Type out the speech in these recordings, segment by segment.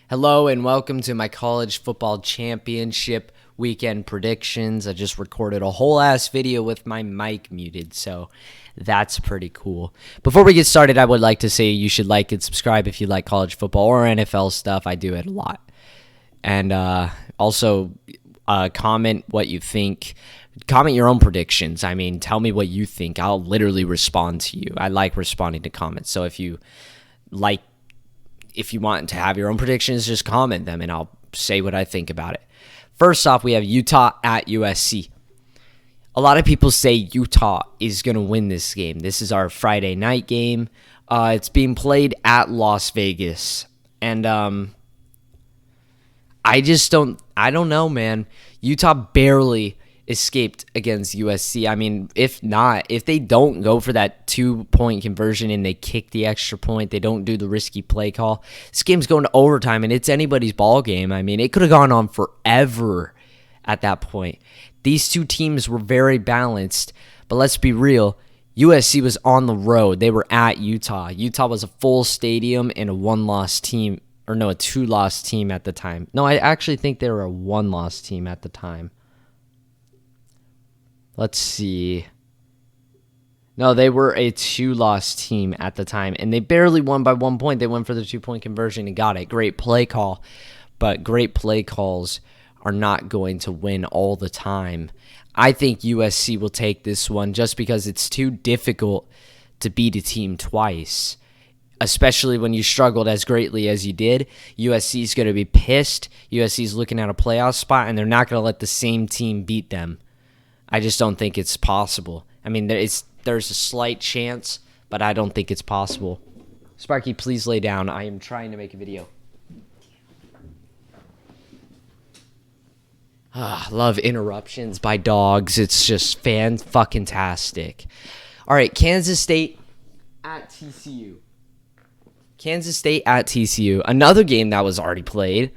Hello and welcome to my college football championship weekend predictions. I just recorded a whole ass video with my mic muted, so that's pretty cool. Before we get started, I would like to say you should like and subscribe if you like college football or NFL stuff. I do it a lot. And also comment what you think. Comment your own predictions. I mean, tell me what you think. I'll literally respond to you. I like responding to comments. So if you want to have your own predictions, just comment them and I'll say what I think about it. First off, we have Utah at USC. A lot of people say Utah is going to win this game. This is our Friday night game. It's being played at Las Vegas. And I don't know, man. Utah barely escaped against USC. I mean, if they don't go for that 2-point conversion and they kick the extra point, they don't do the risky play call, this game's going to overtime and it's anybody's ball game. I mean, it could have gone on forever at that point. These two teams were very balanced, but let's be real. USC was on the road. They were at Utah. Utah was a full stadium and a one-loss team, or no, a two-loss team at the time. No, I actually think they were a one-loss team at the time. Let's see. No, they were a two-loss team at the time, and they barely won by 1 point. They went for the 2-point conversion and got it. Great play call, but great play calls are not going to win all the time. I think USC will take this one just because it's too difficult to beat a team twice, especially when you struggled as greatly as you did. USC is going to be pissed. USC is looking at a playoff spot, and they're not going to let the same team beat them. I just don't think it's possible. I mean, there's a slight chance, but I don't think it's possible. Sparky, please lay down. I am trying to make a video. Love interruptions by dogs. It's just fan-fucking-tastic. All right, Kansas State at TCU. Kansas State at TCU. Another game that was already played.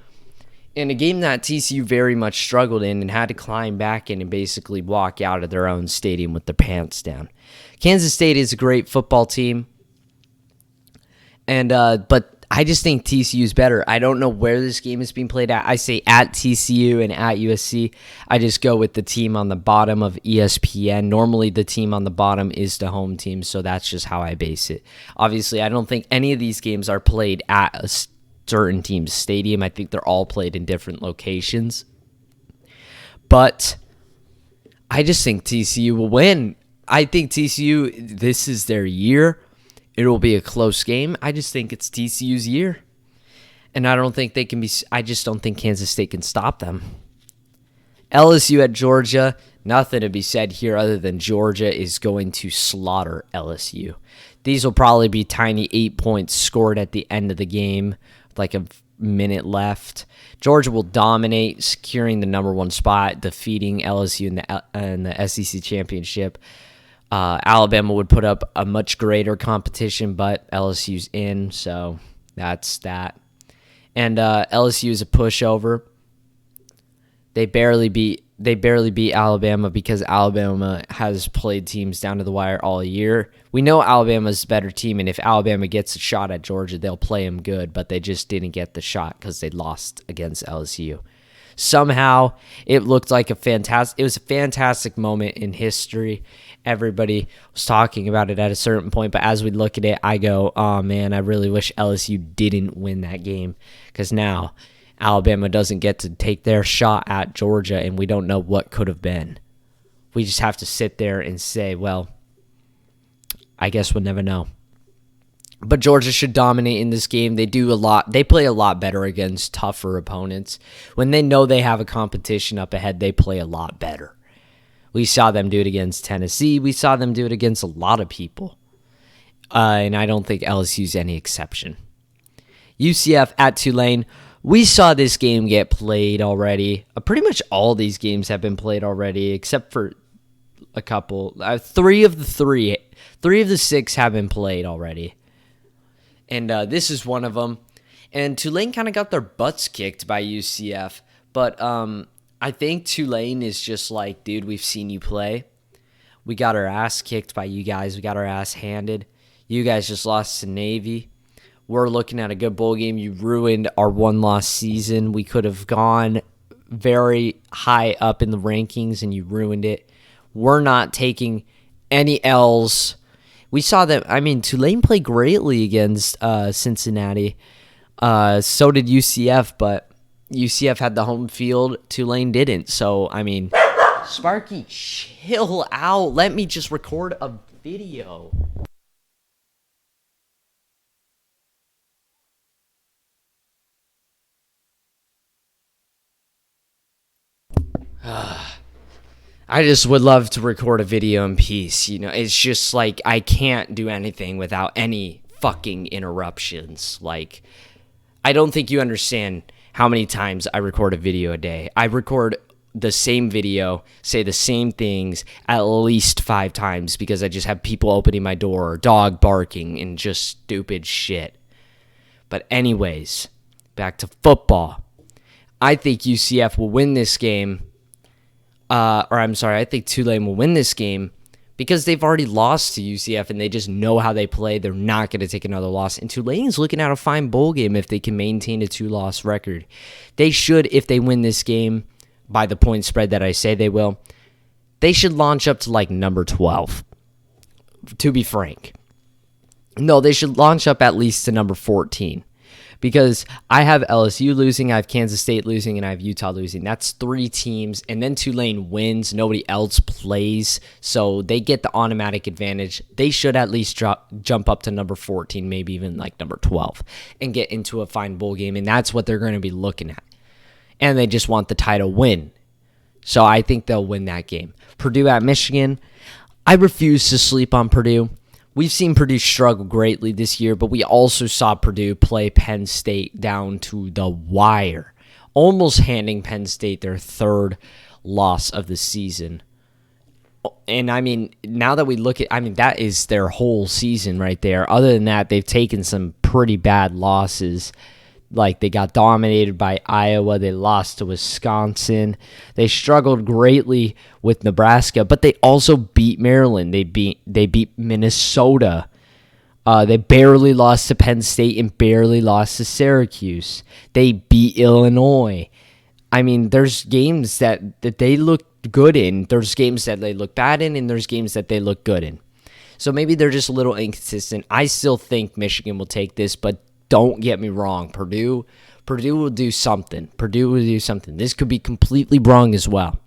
In a game that TCU very much struggled in and had to climb back in and basically walk out of their own stadium with their pants down. Kansas State is a great football team, and but I just think TCU is better. I don't know where this game is being played at. I say at TCU and at USC. I just go with the team on the bottom of ESPN. Normally, the team on the bottom is the home team, so that's just how I base it. Obviously, I don't think any of these games are played at a certain team's stadium. I think they're all played in different locations. But I just think TCU will win. I think TCU, this is their year. It will be a close game. I just think it's TCU's year. And I just don't think Kansas State can stop them. LSU at Georgia. Nothing to be said here other than Georgia is going to slaughter LSU. These will probably be tiny 8 points scored at the end of the game, like a minute left. Georgia will dominate, securing the number 1 spot, defeating LSU in the SEC championship. Alabama would put up a much greater competition, but LSU's in, so that's that. And LSU is a pushover. They barely beat Alabama because Alabama has played teams down to the wire all year. We know Alabama's a better team, and if Alabama gets a shot at Georgia, they'll play them good, but they just didn't get the shot because they lost against LSU. Somehow, it looked like it was a fantastic moment in history. Everybody was talking about it at a certain point, but as we look at it, I go, oh man, I really wish LSU didn't win that game, because now Alabama doesn't get to take their shot at Georgia, and we don't know what could have been. We just have to sit there and say, well, I guess we'll never know. But Georgia should dominate in this game. They play a lot better against tougher opponents. When they know they have a competition up ahead, they play a lot better. We saw them do it against Tennessee. We saw them do it against a lot of people. And I don't think LSU's any exception. UCF at Tulane. We saw this game get played already. Pretty much all these games have been played already, except for a couple. Three of the 6 have been played already. And this is one of them. And Tulane kind of got their butts kicked by UCF. But I think Tulane is just like, dude, we've seen you play. We got our ass kicked by you guys. We got our ass handed. You guys just lost to Navy. We're looking at a good bowl game. You ruined our one-loss season. We could have gone very high up in the rankings, and you ruined it. We're not taking any L's. We saw that, I mean, Tulane played greatly against Cincinnati. So did UCF, but UCF had the home field. Tulane didn't. So, I mean, Sparky, chill out. Let me just record a video. I just would love to record a video in peace. You know, it's just like I can't do anything without any fucking interruptions. Like, I don't think you understand how many times I record a video a day. I record the same video, say the same things at least 5 times because I just have people opening my door, dog barking, and just stupid shit. But anyways, back to football. I think UCF will win this game. I think Tulane will win this game because they've already lost to UCF and they just know how they play. They're not going to take another loss. And Tulane's looking at a fine bowl game if they can maintain a 2-loss record. They should, if they win this game by the point spread that I say they will, they should launch up to like number 12, to be frank. No, they should launch up at least to number 14. Because I have LSU losing, I have Kansas State losing, and I have Utah losing. That's 3 teams, and then Tulane wins. Nobody else plays, so they get the automatic advantage. They should at least jump up to number 14, maybe even like number 12, and get into a fine bowl game, and that's what they're going to be looking at. And they just want the title win. So I think they'll win that game. Purdue at Michigan. I refuse to sleep on Purdue. We've seen Purdue struggle greatly this year, but we also saw Purdue play Penn State down to the wire, almost handing Penn State their 3rd loss of the season. And, I mean, now that we look at, I mean, that is their whole season right there. Other than that, they've taken some pretty bad losses. Like, they got dominated by Iowa. They lost to Wisconsin. They struggled greatly with Nebraska, but they also beat Maryland. They beat Minnesota. They barely lost to Penn State and barely lost to Syracuse. They beat Illinois. I mean, there's games that they look good in. There's games that they look bad in, and there's games that they look good in. So maybe they're just a little inconsistent. I still think Michigan will take this, but don't get me wrong. Purdue will do something. Purdue will do something. This could be completely wrong as well.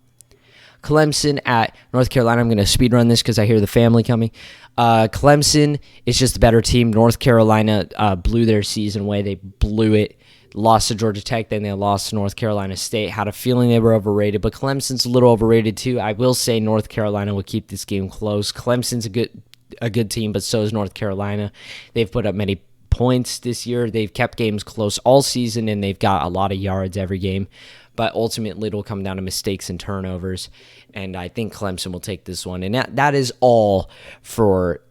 Clemson at North Carolina. I'm going to speed run this because I hear the family coming. Clemson is just a better team. North Carolina blew their season away. They blew it. Lost to Georgia Tech. Then they lost to North Carolina State. Had a feeling they were overrated, but Clemson's a little overrated too. I will say North Carolina will keep this game close. Clemson's a good team, but so is North Carolina. They've put up many points this year. They've kept games close all season, and they've got a lot of yards every game. But ultimately, it'll come down to mistakes and turnovers, and I think Clemson will take this one. And that is all for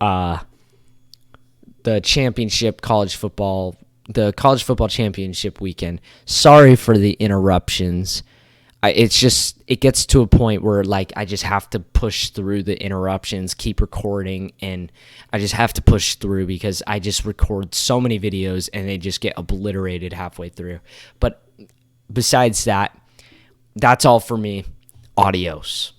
the championship college football, the college football championship weekend. Sorry for the interruptions. It gets to a point where like I just have to push through the interruptions, keep recording, and I just have to push through because I just record so many videos and they just get obliterated halfway through. But besides that, that's all for me. Adios.